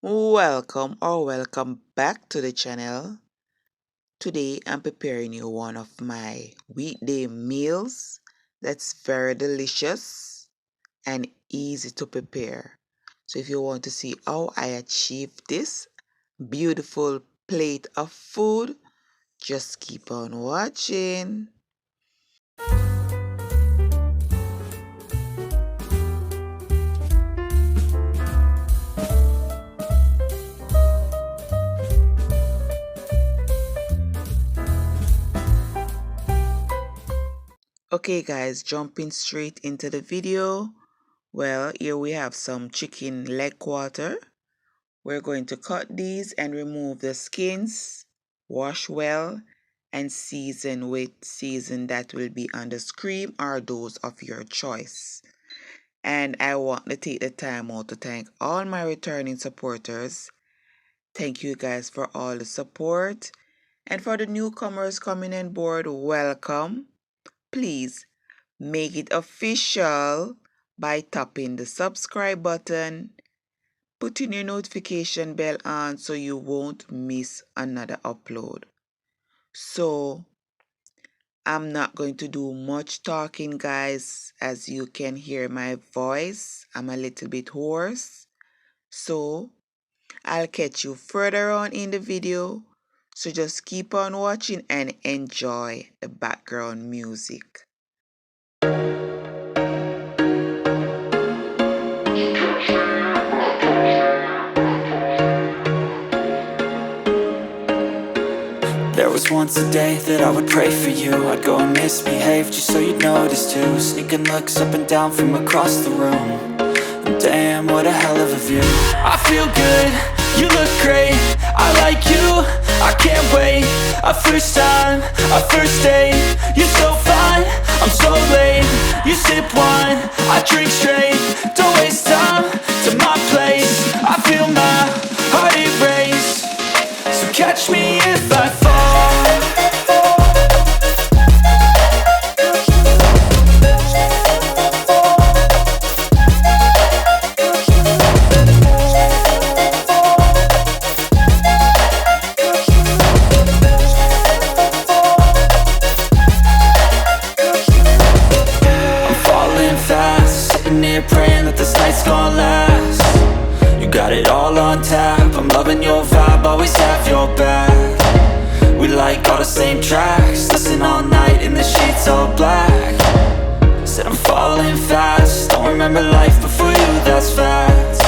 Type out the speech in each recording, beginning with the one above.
Welcome back to the channel. Today I'm preparing you one of my weekday meals that's very delicious and easy to prepare. So if you want to see how I achieve this beautiful plate of food, just keep on watching. Okay guys, jumping straight into the video. Well, here we have some chicken leg quarter. We're going to cut these and remove the skins, wash well, and season with season that will be on the screen or those of your choice. And I want to take the time out to thank all my returning supporters. Thank you guys for all the support. And for the newcomers coming on board, welcome. Please make it official by tapping the subscribe button, putting your notification bell on so you won't miss another upload. So I'm not going to do much talking, guys. As you can hear my voice, I'm a little bit hoarse. So I'll catch you further on in the video. So just keep on watching and enjoy the background music. There was once a day that I would pray for you. I'd go and misbehave just so you'd notice too. Sneaking looks up and down from across the room. And damn, what a hell of a view. I feel good, you look great, I like you, I can't wait. A first time, a first date. You're so fine, I'm so late. You sip wine, I drink straight. Don't waste time to my place. I feel my heart erase. So catch me if I fall. I'm falling fast, sitting here praying that this night's gonna last. You got it all on tap, I'm loving your vibe, always have your back. We like all the same tracks, listen all night in the sheets all black. Said I'm falling fast, don't remember life before you, that's fact.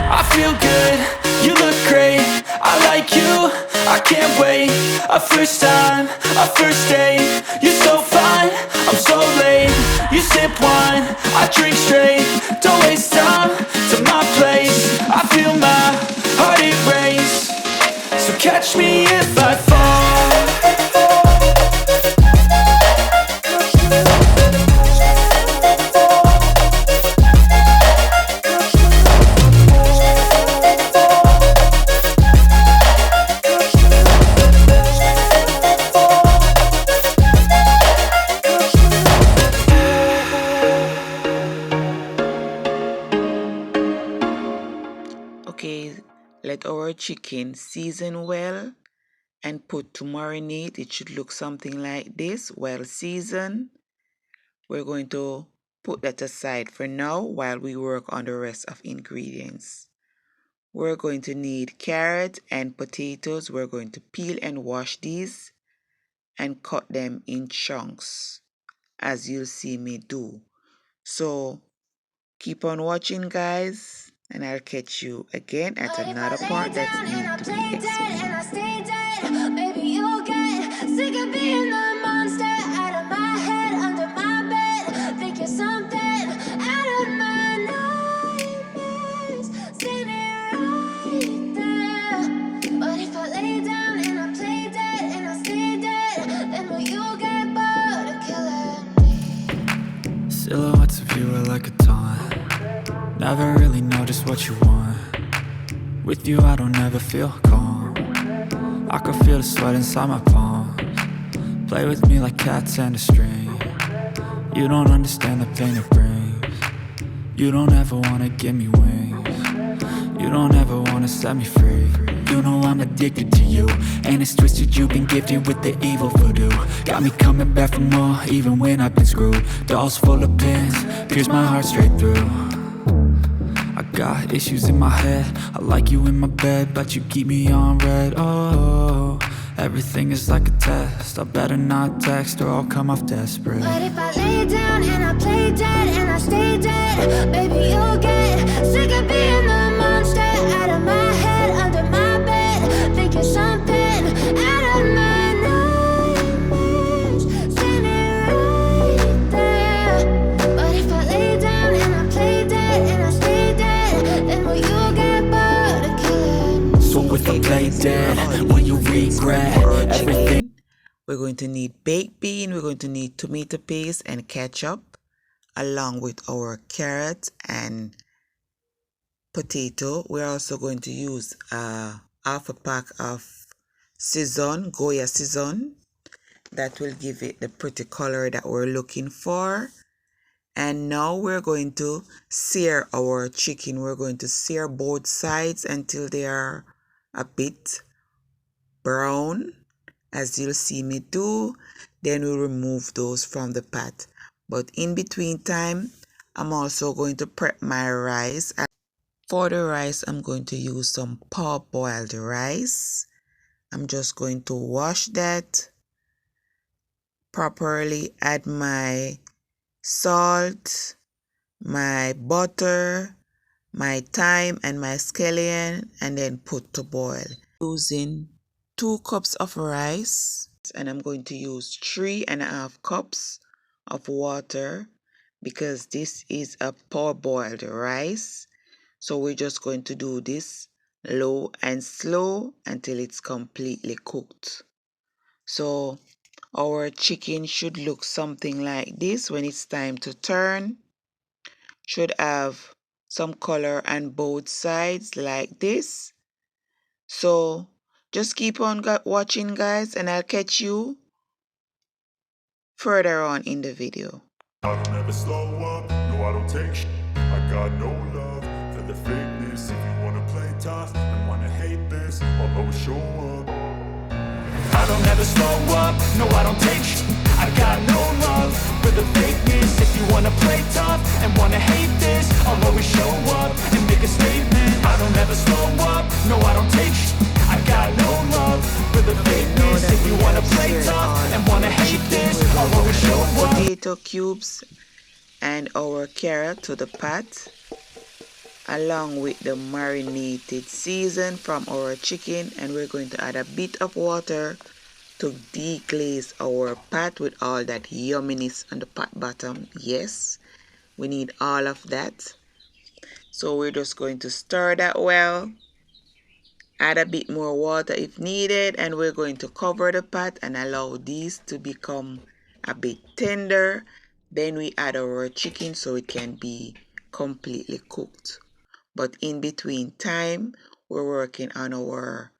I feel good, you look great, I like you, I can't wait. A first time, a first date. You're so fine, I'm so late. You sip wine, I drink straight. Don't waste time to my place. I feel my heart erase. So catch me if I fall. Okay, let our chicken season well and put to marinate. It should look something like this, well seasoned. We're going to put that aside for now while we work on the rest of ingredients. We're going to need carrot and potatoes. We're going to peel and wash these and cut them in chunks, as you'll see me do. So keep on watching, guys, and I'll catch you again at another part that's need to be explained. Maybe you'll get sick of being the monster out of my head, under my bed. Think you're something out of my nightmares. Standing right there. But if I lay down and I play dead and I stay dead, then will you get bored of killing me? Silhouettes of you are like a taunt. Never really know just what you want. With you I don't ever feel calm. I can feel the sweat inside my palms. Play with me like cats and a string. You don't understand the pain it brings. You don't ever wanna give me wings. You don't ever wanna wanna set me free. You know I'm addicted to you, and it's twisted, you've been gifted with the evil voodoo. Got me coming back for more, even when I've been screwed. Dolls full of pins, pierce my heart straight through. I got issues in my head, I like you in my bed, but you keep me on red. Oh, everything is like a test, I better not text or I'll come off desperate. But if I lay down and I play dead and I stay dead, baby, you'll get sick of being the monster out of my head, under my bed, thinking something out of my nightmares, standing right there. But if I lay down and I play dead and I stay dead, then will you get bored of killing? So if I play dead, will you regret everything? We're going to need baked bean, we're going to need tomato paste and ketchup, along with our carrot and potato. We're also going to use half a pack of Goya season. That will give it the pretty color that we're looking for. And now we're going to sear our chicken. We're going to sear both sides until they are a bit brown, as you'll see me do. Then we'll remove those from the pot. But in between time, I'm also going to prep my rice. For the rice, I'm going to use some parboiled rice. I'm just going to wash that properly, add my salt, my butter, my thyme, and my scallion, and then put to boil. Using 2 cups of rice, and I'm going to use 3.5 cups of water because this is a parboiled rice. So we're just going to do this low and slow until it's completely cooked. So our chicken should look something like this when it's time to turn. Should have some color on both sides like this. So just keep on watching, guys, and I'll catch you further on in the video. I don't ever slow up, no I don't take sh**. I got no love for the fakeness. If you wanna play tough and wanna hate this, I'll always show up. I don't ever slow up, no I don't take sh**. I got no love for the fakeness. If you wanna play tough and wanna hate this, I'll always show up and make a statement. I don't ever slow up, no I don't take sh**. I got no love for the fakeness. If you wanna play tough and wanna hate this, I'll always show up. Potato cubes and our carrot to the pot, along with the marinated season from our chicken, and we're going to add a bit of water to deglaze our pot with all that yumminess on the pot bottom. Yes, we need all of that. So we're just going to stir that well, add a bit more water if needed, and we're going to cover the pot and allow these to become a bit tender. Then we add our chicken so it can be completely cooked. But in between time, we're working on our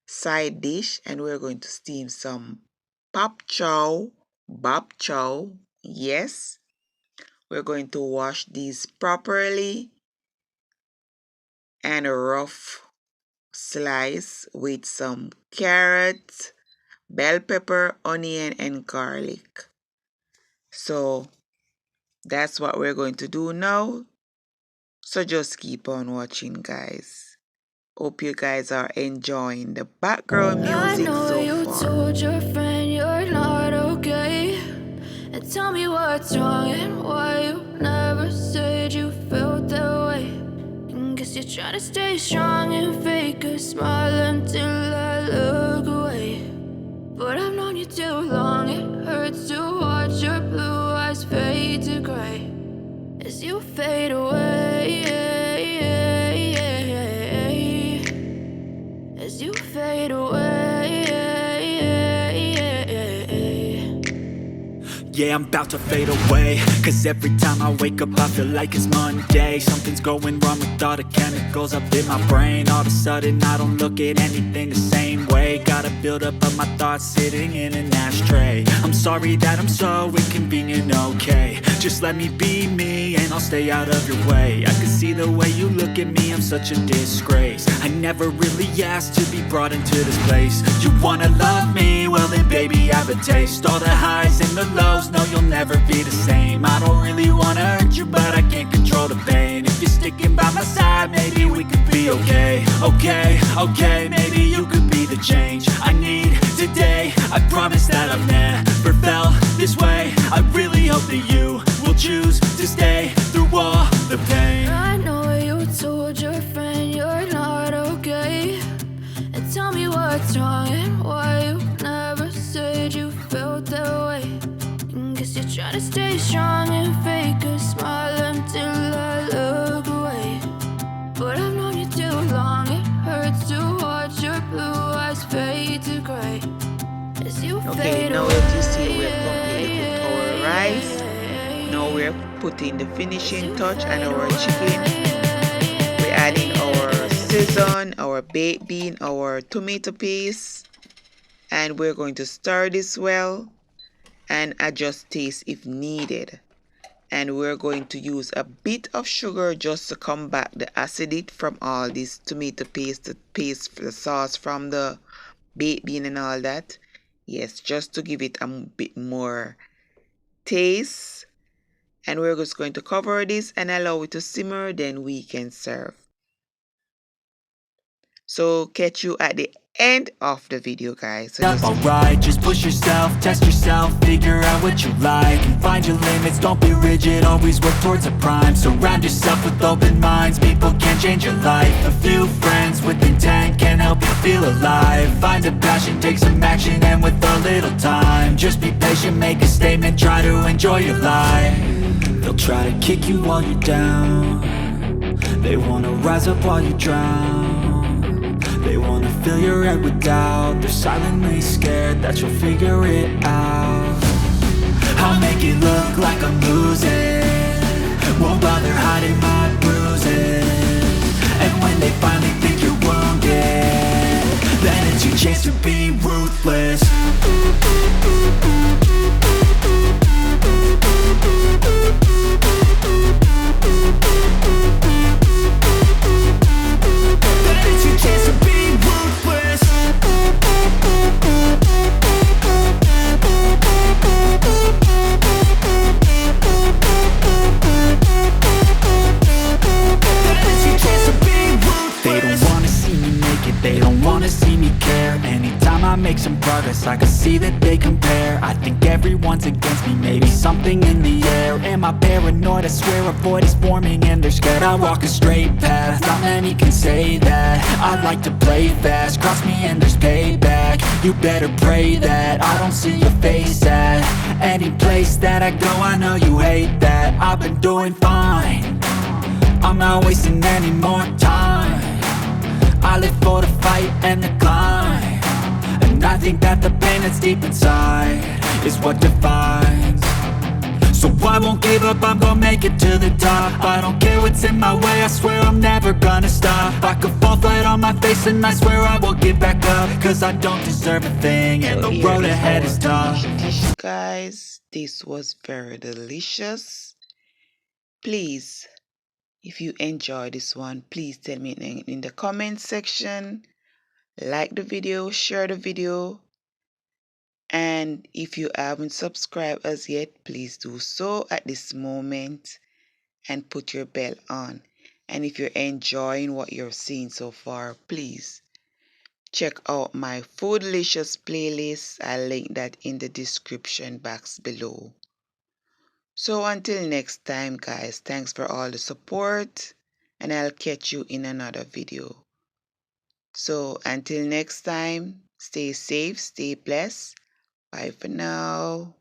side dish, and we're going to steam some bok chow. Yes, we're going to wash these properly and rough slice with some carrot, bell pepper, onion, and garlic. So that's what we're going to do now. So just keep on watching, guys. Hope you guys are enjoying the background music I know so you far. told your friend you're not okay, and tell me what's wrong and why you never said you felt that way. And guess you're trying to stay strong and fake a smile until I look away. But I've known you too long, it hurts to watch your blue eyes fade to gray as you fade away, as you fade away. Yeah, I'm about to fade away, cause every time I wake up I feel like it's Monday. Something's going wrong with all the chemicals up in my brain. All of a sudden I don't look at anything the same way. Gotta build up of my thoughts sitting in an ashtray. I'm sorry that I'm so inconvenient, okay. Just let me be me and I'll stay out of your way. I can see the way you look at me, I'm such a disgrace. I never really asked to be brought into this place. You wanna love me? Well then baby, have a taste. All the highs and the lows, no you'll never be the same. I don't really wanna hurt you, but I can't control the pain. If you're sticking by my side, maybe we could be okay. Okay, maybe you could be the change I need today. I promise that I've never felt this way. I really hope that you will choose to stay through all the pain. I know you told your friend you're not okay, and tell me what's wrong and why you never said you felt that way. Guess you're trying to stay strong and fake a smile until I look away. But I've known you too long, it hurts to watch your blue eyes fade to gray as you Okay, fade now away. as you see, we're completely cooked our rice. Now we're putting the finishing touch on our chicken. We're adding our sesame, our baked bean, our tomato paste, and we're going to stir this well and adjust taste if needed. And we're going to use a bit of sugar just to combat the acidity from all this tomato paste, the sauce from the baked bean and all that. Yes, just to give it a bit more taste. And we're just going to cover this and allow it to simmer, then we can serve. So catch you at the end of the video, guys. So just Alright, just push yourself, test yourself, figure out what you like, and find your limits, don't be rigid, always work towards a prime. Surround yourself with open minds, people can change your life. A few friends with intent can help you feel alive. Find a passion, take some action, and with a little time, just be patient, make a statement, try to enjoy your life. They'll try to kick you while you're down, they wanna rise up while you drown. They wanna fill your head with doubt, they're silently scared that you'll figure it out. I'll make it look like I'm losing, won't bother hiding my bruises. And when they finally think you're wounded, then it's your chance to be ruthless. Make some progress, I can see that they compare. I think everyone's against me, maybe something in the air. Am I paranoid? I swear a void is forming and they're scared. I walk a straight path, not many can say that. I like to play fast, cross me and there's payback. You better pray that I don't see your face at any place that I go. I know you hate that. I've been doing fine, I'm not wasting any more time. I live for the fight and the climb, and I think that the pain that's deep inside is what defines. So I won't give up, I'm gonna make it to the top. I don't care what's in my way, I swear I'm never gonna stop. I could fall flat on my face and I swear I will get back up, cause I don't deserve a thing and the road ahead is tough. Guys, this was very delicious. Please, if you enjoyed this one, please tell me in the comment section. Like the video, share the video, and if you haven't subscribed as yet, please do so at this moment and put your bell on. And if you're enjoying what you're seeing so far, please check out my Foodlicious playlist. I'll link that in the description box below. So until next time, guys, thanks for all the support, and I'll catch you in another video. So until next time, stay safe, stay blessed. Bye for now.